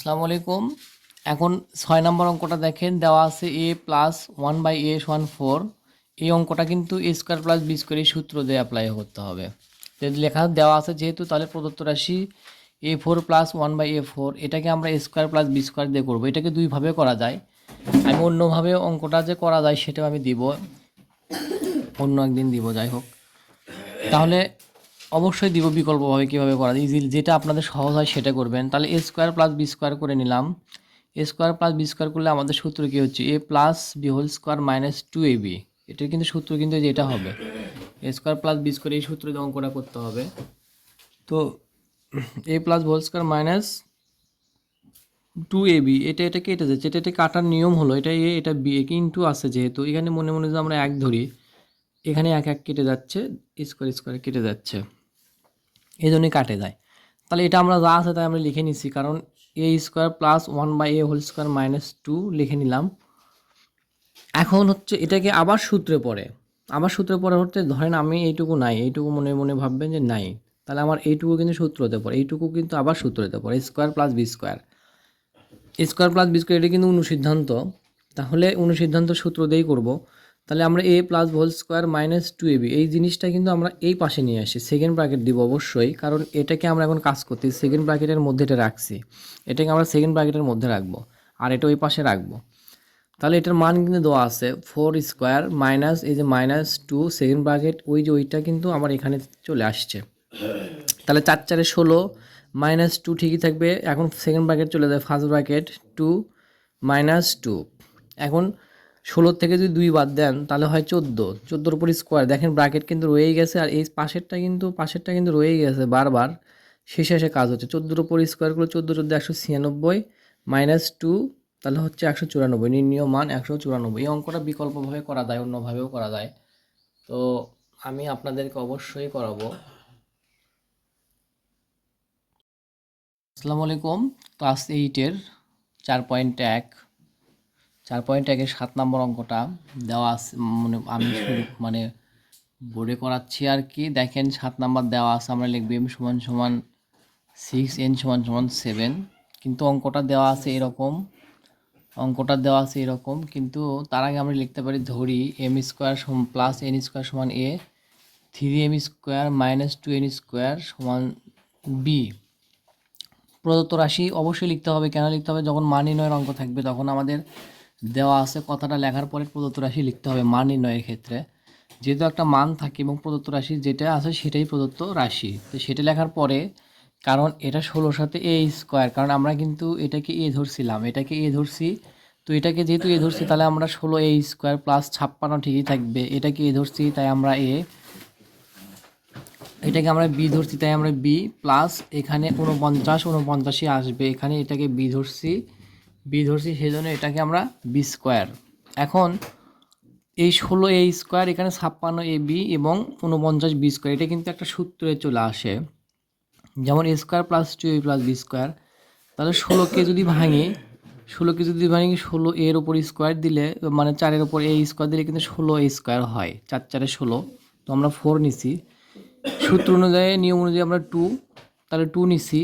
আসসালামু আলাইকুম। এখন 6 নম্বর অঙ্কটা দেখেন, দেওয়া আছে a প্লাস 1/a সমান 4। এই অঙ্কটা কিন্তু a square plus B square এই সূত্র দিয়ে অ্যাপ্লাই করতে হবে। তো লেখা দেওয়া আছে যেহেতু, তাহলে প্রদত্ত রাশি a4 প্লাস 1/a4 এটাকে আমরা a square plus B square দিয়ে করবো। এটাকে দুইভাবে করা যায়। আমি অন্যভাবে অঙ্কটা যে করা যায় সেটাও আমি দিব, অন্য একদিন দিব, যাই হোক। তাহলে অবশ্যই দিব বিকল্পভাবে কীভাবে করা যায়, ইজিলি যেটা আপনাদের সহজ হয় সেটা করবেন। তাহলে A square plus B square করে নিলাম। A square plus B square করলে আমাদের সূত্র কী হচ্ছে, A plus B whole square minus 2ab। এটার কিন্তু সূত্র কিন্তু যেটা হবে A square plus B square, এই সূত্রে অঙ্কটা করতে হবে। তো A plus whole square minus 2ab, এটা কেটে যাচ্ছে, এটা কাটার নিয়ম হলো এটা এ এটা বি, কিন্তু আছে যেহেতু এখানে মনে মনে যদি আমরা এক ধরি, এখানে এক এক কেটে যাচ্ছে, স্কোয়ার স্কোয়ার কেটে যাচ্ছে, এই জন্যই কাটে যায়। তাহলে এটা আমরা যা আছে তাই আমরা লিখে নিচ্ছি, কারণ A square plus 1/a whole square minus 2 লিখে নিলাম। এখন হচ্ছে এটাকে আবার সূত্রে পড়ে হচ্ছে, ধরেন আমি এইটুকু নাই, এইটুকু মনে মনে ভাববেন যে নাই, তাহলে আমার এইটুকু কিন্তু সূত্র হতে পারে, এইটুকু কিন্তু আবার সূত্র হতে পারে square plus B square. Square plus B square এটা কিন্তু অনুসিদ্ধান্ত, তাহলে অনুসিদ্ধান্ত সূত্র দিয়েই করব। তাহলে আমরা A plus whole square minus 2ab এই জিনিসটা কিন্তু আমরা এই পাশে নিয়ে আসি, সেকেন্ড ব্র্যাকেট দিব অবশ্যই, কারণ এটাকে আমরা এখন কাজ করতে সেকেন্ড ব্র্যাকেটের মধ্যে এটা রাখছি, এটাকে আমরা সেকেন্ড ব্র্যাকেটের মধ্যে রাখবো, আর এটা ওই পাশে রাখবো। তাহলে এটার মান কিন্তু দেওয়া আছে 4 স্কোয়ার মাইনাস এই যে মাইনাস 2 সেকেন্ড ব্র্যাকেট, ওই যে ওইটা কিন্তু আমার এখানে চলে আসছে। তাহলে 4 4 16 মাইনাস 2 ঠিকই থাকবে। এখন সেকেন্ড ব্র্যাকেট চলে যায়, ফার্স্ট ব্র্যাকেট 2 মাইনাস 2। এখন 16 থেকে যদি 2 বাদ দেন তাহলে হয় 14, 14-র উপর স্কোয়ার, দেখেন ব্র্যাকেট কিন্তু রয়েই গেছে, আর এই পাশেরটা কিন্তু রয়েই গেছে বারবার, শেষে এসে কাজ হচ্ছে। 14-র উপর স্কোয়ার করলে 14 14 196 মাইনাস 2, তাহলে হচ্ছে 194, নির্ণীয় মান 194। এই অঙ্কটা বিকল্পভাবে করা যায়, অন্যভাবেও করা যায়, তো আমি আপনাদেরকে অবশ্যই করাবো। আসসালামু আলাইকুম। ক্লাস 8-এর 4.1 4.1-এর 7 নম্বর অঙ্কটা দেওয়া আছে, মানে আমি শুরু বোর্ডে করাচ্ছি আর কি। দেখেন 7 নাম্বার দেওয়া আছে, আমরা লিখব m সমান সমান 6, n সমান সমান 7। কিন্তু অঙ্কটা দেওয়া আছে এরকম, কিন্তু তার আগে আমরা লিখতে পারি, ধরি m square plus n square সমান a, 3m square minus 2n square সমান b। প্রদত্ত রাশি অবশ্যই লিখতে হবে। কেন লিখতে হবে? যখন মান নির্ণয়ের অঙ্ক থাকবে তখন আমাদের দেওয়া আছে, কথাটা লেখার পরে প্রদত্ত রাশি লিখতে হবে মান নির্ণয়ের ক্ষেত্রে। যেহেতু একটা মান থাকে এবং প্রদত্ত রাশি যেটা আছে সেটাই প্রদত্ত রাশি, তো সেটা লেখার পরে, কারণ এটা 16 সাথে এ স্কোয়ার, কারণ আমরা কিন্তু এটাকে এ ধরছিলাম, এটাকে এ ধরছি, তো এটাকে যেহেতু এ ধরছি তাহলে আমরা 16 এ স্কোয়ার প্লাস 56 ঠিকই থাকবে, এটাকে এ ধরছি তাই আমরা এ, এটাকে আমরা বি ধরছি তাই আমরা বি, প্লাস এখানে 49 আসবে, এখানে এটাকে বি ধরছি সেই জন্য এটাকে আমরা বি স্কোয়ার। এখন এই 16 এ স্কোয়ার, এখানে 56 এ বি এবং 49 বি স্কোয়ার, এটা কিন্তু একটা সূত্রে চলে আসে, যেমন A square plus 2a plus B square. তাহলে 16কে যদি ভাঙি 16 এর ওপর স্কোয়ার দিলে, মানে 4-এর ওপর এ স্কোয়ার দিলে কিন্তু 16 এ স্কোয়ার হয়, 4 4 16, তো আমরা 4 নিছি। সূত্র অনুযায়ী, নিয়ম অনুযায়ী আমরা 2, তাহলে 2 নিছি।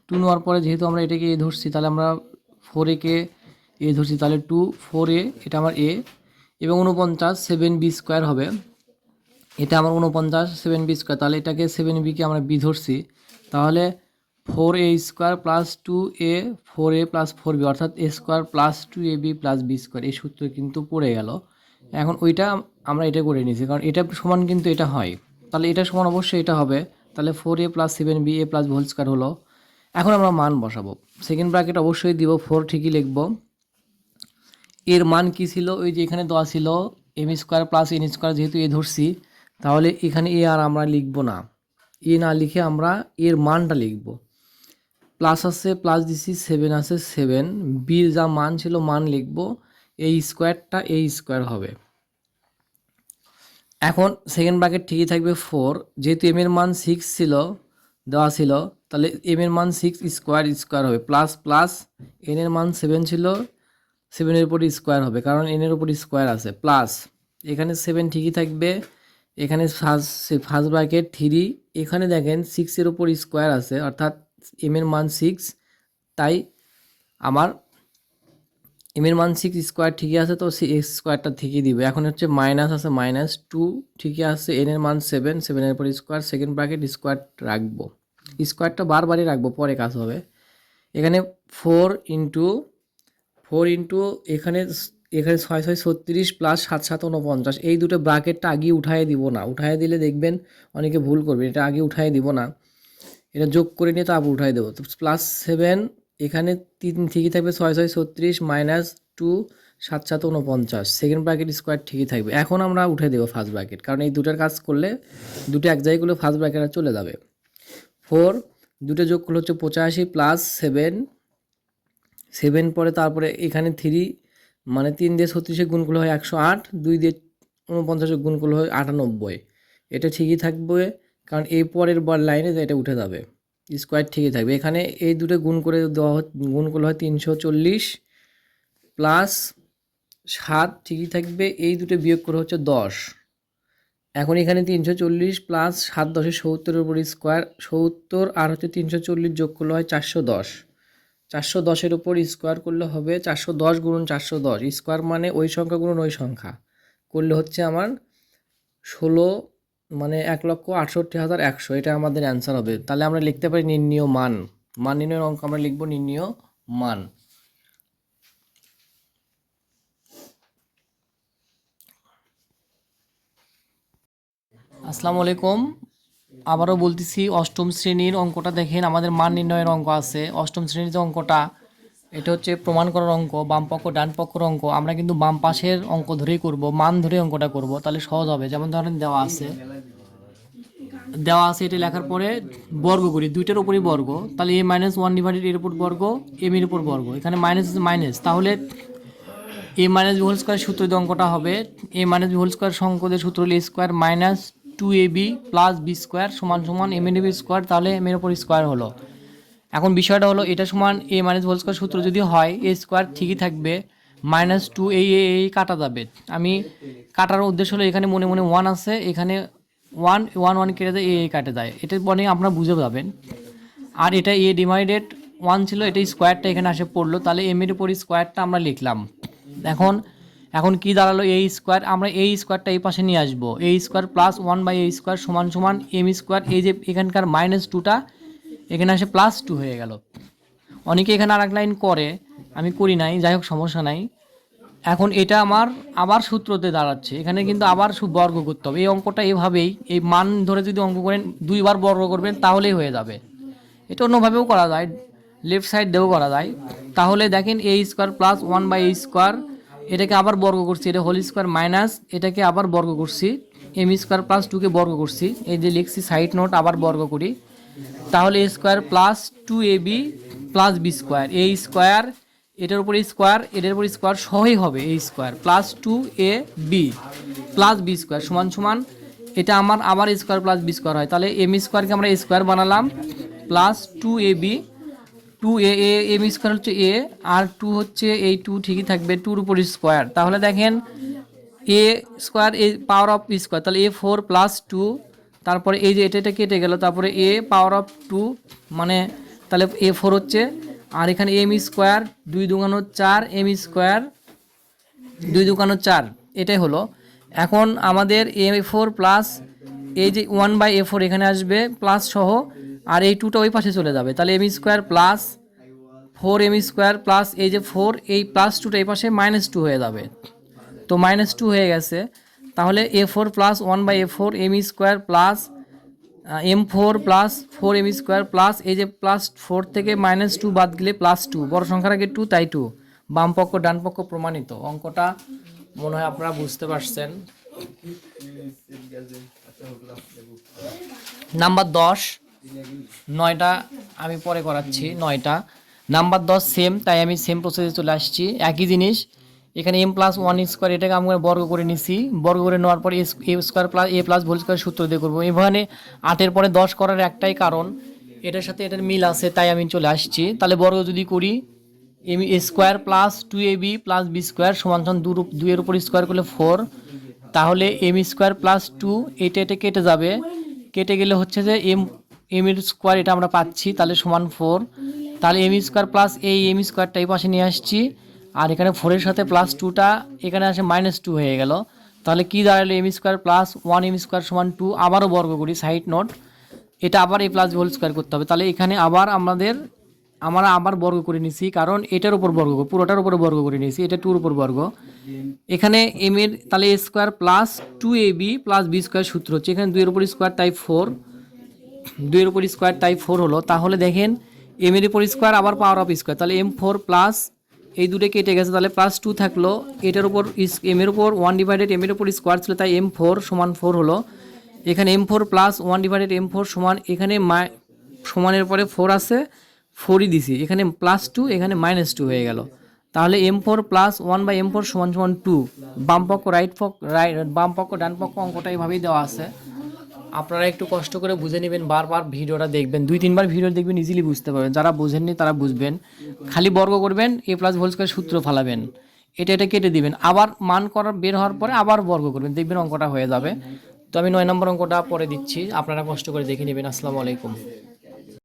2 নেওয়ার পরে যেহেতু আমরা এটাকে এ ধরছি, তাহলে আমরা 4a-কে এ ধরছি, তাহলে 2 4a, এটা আমার এ, এবং 49 7b স্কোয়ার হবে, এটা আমার 49 7b স্কোয়ার, তাহলে এটাকে 7bকে আমরা বি ধরছি, তাহলে 4a square plus 2a 4a plus 4b, অর্থাৎ a square plus 2ab plus B square, এই সূত্র কিন্তু পড়ে গেল। এখন ওইটা আমরা এটা করে নিয়েছি, কারণ এটা সমান কিন্তু এটা হয়, তাহলে এটা সমান অবশ্যই এটা হবে, তাহলে 4a plus 7b a plus whole square হলো। এখন আমরা মান বসাবো, সেকেন্ড ব্র্যাকেট অবশ্যই দিব, 4 ঠিকই লিখব। এর মান কি ছিল, ওই যে এখানে দেওয়া ছিল M square plus N square, যেহেতু এ ধরছি তাহলে এখানে এ আর আমরা লিখব না, এ না লিখে আমরা এর মানটা লিখব। প্লাস আছে প্লাস দিছি, 7 আছে 7, বির যা মান ছিল মান লিখব, এই স্কোয়ারটা এই স্কোয়ার হবে। এখন সেকেন্ড ব্র্যাকেট ঠিকই থাকবে 4, যেহেতু এম এর মান 6 ছিল দেওয়া ছিল, তাহলে এম এর মান 6 স্কোয়ার স্কোয়ার হবে, প্লাস প্লাস এন এর মান 7 ছিল, 7-এর উপর স্কোয়ার হবে, কারণ এনের উপর স্কোয়ার আছে, প্লাস এখানে 7 ঠিকই থাকবে, এখানে ফার্স্ট ব্র্যাকেট 3, এখানে দেখেন 6-এর উপর স্কোয়ার আছে, অর্থাৎ এম এর মান 6, তাই আমার এম এর মান 6 স্কোয়ার ঠিকই আছে, তো এক্স স্কোয়ারটা ঠিকই দিবে। এখন হচ্ছে মাইনাস আছে -2 ঠিকই আছে, এন এর মান 7, 7 এর পর স্কোয়ার, সেকেন্ড ব্র্যাকেট স্কোয়ার রাখবো, স্কোয়ারটা বারবারই রাখবো, পরে কাজ হবে। এখানে 4 ইন্টু এখানে এখানে 6 6 36 প্লাস 7 7 49, এই দুটো ব্র্যাকেটটা আগে উঠায় দিব না, উঠায় দিলে দেখবেন অনেকে ভুল করবে, এটা আগে উঠায় দিব না, এটা যোগ করে নিয়ে তারপর উঠায় দেবো। তো +7 এখানে 3 ঠিকই থাকবে, 6 6 36 -2 7 7 49, সেকেন্ড ব্র্যাকেট স্কোয়ার ঠিকই থাকবে। এখন আমরা উঠে দেবো ফার্স্ট ব্র্যাকেট, কারণ এই দুটার কাজ করলে দুটো এক জায়গায় করলে ফার্স্ট ব্র্যাকেট চলে যাবে। 4 দুটো যোগ করলে হচ্ছে 85 প্লাস 7 পরে তারপরে এখানে 3 মানে 3 দিয়ে 36 গুণ করলে হয় 108, 2 দিয়ে 49 গুণ করলে হয় 98, এটা ঠিকই থাকবে, কারণ এই পরের লাইনে এটা উঠে যাবে, স্কোয়ার ঠিকই থাকবে। এখানে এই দুটো গুণ করে দেওয়া গুণ করলে হয় 340 প্লাস 7 ঠিকই থাকবে, এই দুটো বিয়োগ করে হচ্ছে 10। এখন এখানে 340 প্লাস 7 10 70-এর উপর স্কোয়ার 70, আর হচ্ছে 340 যোগ করলে হয় 410, 410-এর উপর স্কোয়ার করলে হবে 410 গুণন 410, স্কোয়ার মানে ওই সংখ্যা গুণন ওই সংখ্যা করলে হচ্ছে আমার 16 মানে 1,68,100, এটা আমাদের অ্যান্সার হবে। তাহলে আমরা লিখতে পারি নির্ণীয় মান, মান নির্ণয়ের অঙ্ক আমরা লিখব নির্ণীয় মান। আসসালামু আলাইকুম, আবারও বলতেছি, অষ্টম শ্রেণীর অঙ্কটা দেখেন, আমাদের মান নির্ণয়ের অঙ্ক আছে। অষ্টম শ্রেণীর যে অঙ্কটা, এটা হচ্ছে প্রমাণ করার অঙ্ক, বাম পক্ষ ডান পক্ষের অঙ্ক। আমরা কিন্তু বাম পাশের অঙ্ক ধরেই করব, মান ধরে অঙ্কটা করব, তাহলে সহজ হবে। যেমন ধরেন দেওয়া আছে এটা লেখার পরে বর্গ করি, দুইটার উপরই বর্গ, তাহলে a-1 ডিভাইডেড এর উপর বর্গ, এম এর উপর বর্গ, এখানে মাইনাস মাইনাস, তাহলে a minus B whole square সূত্র দিয়ে অঙ্কটা হবে। a minus B whole square সংকোদের সূত্র হলো square minus 2ab plus B square সমান সমান এম এর বি স্কোয়ার, তাহলে এম এর উপর স্কোয়ার হলো। এখন বিষয়টা হলো এটা সমান a মাইনাস হোল স্কোয়ার সূত্র যদি হয় এ স্কোয়ার ঠিকই থাকবে, -2 এই কাটা যাবে। আমি কাটার উদ্দেশ্য হলো এখানে মনে মনে 1 আছে, এখানে 1 1 1 কেটে যায়, এই কাটে যায়, এটা মানে আপনারা বুঝে যাবেন। আর এটা a ডিভাইডেড 1 ছিল, এটা স্কোয়ারটা এখানে আসে পড়লো, তাহলে এম এর উপর স্কোয়ারটা আমরা লিখলাম। এখন কি দাঁড়ালো, এই স্কোয়ার, আমরা এই স্কোয়ারটা এই পাশে নিয়ে আসবো, এই স্কোয়ার প্লাস 1/a স্কোয়ার সমান সমান এম স্কোয়ার, এই যে এখানকার -2টা এখানে আসে +2 হয়ে গেল। অনেকে এখানে আর এক লাইন করে, আমি করি নাই, যাই হোক সমস্যা নাই। এখন এটা আমার আবার সূত্রতে দাঁড়াচ্ছে, এখানে কিন্তু আবার বর্গ করতে হবে। এই অঙ্কটা এভাবেই, এই মান ধরে যদি অঙ্ক করেন 2বার বর্গ করবেন তাহলেই হয়ে যাবে। এটা অন্যভাবেও করা যায়, লেফট সাইড দিয়েও করা যায়। তাহলে দেখেন a square plus 1/a square, এটাকে আবার বর্গ করছি, এটা হোল স্কোয়ার মাইনাস এটাকে আবার বর্গ করছি, এম স্কোয়ার প্লাস 2কে বর্গ করছি, এই যে লিখছি সাইড নোট, আবার বর্গ করি, তাহলে a square plus 2ab plus B square, A square এটার উপর স্কোয়ার এটার উপর স্কোয়ার সহই হবে, a square plus 2ab plus B square সমান সমান, এটা আমার আবার স্কোয়ার প্লাস বি স্কোয়ার হয়, তাহলে এম স্কোয়ারকে আমরা স্কোয়ার বানালাম plus 2ab, 2a M square হচ্ছে a, আর 2 হচ্ছে এই 2 ঠিকই থাকবে, 2-র উপর স্কোয়ার, তাহলে দেখেন a square A power of square, তাহলে a4 প্লাস 2, তারপরে এই যে এটা কেটে গেল, তারপরে a পাওয়ার অফ 2 মানে তাহলে a4 হচ্ছে, আর এখানে এম স্কোয়ার 2 দুগুণ 4 এম স্কোয়ার 2 দুগুণ 4, এটাই হলো। এখন আমাদের a4 প্লাস এই যে 1/a4 এখানে আসবে প্লাস সহ, আর এই 2টা ওই পাশে চলে যাবে, তাহলে M square plus 4 M square plus এই যে 4 এই প্লাস 2টা এই পাশে -2 হয়ে যাবে, তো -2 হয়ে গেছে। তাহলে a4 plus 1/a4 M square plus m4 plus 4 M square plus এই যে +4 থেকে -2 বাদ গেলে +2, বড় সংখ্যার আগে 2 তাই 2, বাম পক্ষ ডান পক্ষ প্রমাণিত। অঙ্কটা মনে হয় আপনারা বুঝতে পারছেন। নাম্বার 10, 9টা আমি পরে করাচ্ছি, 9টা নাম্বার 10 সেম, তাই আমি সেম প্রসেসে চলে আসছি, একই জিনিস। এখানে m+1 স্কোয়ার এটাকে আমরা বর্গ করে নিছি, বর্গ করে নেওয়ার পরে এ স্কোয়ার প্লাস এ প্লাস হোল স্কোয়ার সূত্র দিয়ে করবো। এখানে 8-এর পরে 10 করার একটাই কারণ, এটার সাথে এটার মিল আছে, তাই আমি চলে আসছি। তাহলে বর্গ যদি করি, M square plus 2ab plus B square সমান সমান 2-এর উপর স্কোয়ার করলে 4, তাহলে এম স্কোয়ার প্লাস 2 এটা কেটে যাবে, কেটে গেলে হচ্ছে যে এম এর স্কোয়ার এটা আমরা পাচ্ছি, তাহলে সমান 4। তাহলে এম স্কোয়ার প্লাস এই এম স্কোয়ারটা এই পাশে নিয়ে আসছি, আর এখানে 4-এর সাথে প্লাস 2টা এখানে আসে -2 হয়ে গেল। তাহলে কি দাঁড়ালো, M square plus 1 M square সমান 2। আবারও বর্গ করি, সাইড নোট, এটা আবার এ প্লাস হোল স্কোয়ার করতে হবে। তাহলে এখানে আবার আমরা আবার বর্গ করে নিছি, কারণ এটার উপর বর্গ, পুরোটার উপরে বর্গ করে নিয়েছি, এটা 2-র উপর বর্গ। এখানে এম এর তাহলে A square plus 2ab plus B square সূত্র হচ্ছে, এখানে 2-এর উপর স্কোয়ার তাই 4, 2-এর উপর স্কোয়ার তাই 4 হলো। তাহলে দেখেন এম এর উপর স্কোয়ার আবার পাওয়ার অফ স্কোয়ার, তাহলে m4 প্লাস এই দুটো কেটে গেছে, তাহলে +2 থাকলো। এটার উপর এম এর উপর 1 এম এর উপর স্কোয়ার ছিল, তাই m4 সমান 4 হলো। এখানে m4 প্লাস 1 m4 সমান, এখানে সমানের পরে 4 আছে, 4ই দিছি, এখানে +2 এখানে -2 হয়ে গেল। তাহলে m4 প্লাস 1/m4 সমান সমান 2। বাম পক্ষ বাম পক্ষ ডান পক্ষ অঙ্কটা এইভাবেই দেওয়া আছে। আপনারা একটু কষ্ট করে বুঝে নেবেন, বারবার ভিডিওটা দেখবেন, 2-3বার ভিডিও দেখবেন, ইজিলি বুঝতে পারবেন। যারা বুঝেননি তারা বুঝবেন, খালি বর্গ করবেন, এ প্লাস হোল স্কয়ার সূত্র ফালাবেন, এটা কেটে দিবেন, আবার মান করার বের হওয়ার পরে আবার বর্গ করবেন, দেখবেন অঙ্কটা হয়ে যাবে। তো আমি 9 নম্বর অঙ্কটা পরে দিচ্ছি, আপনারা কষ্ট করে দেখে নেবেন। আসসালামু আলাইকুম।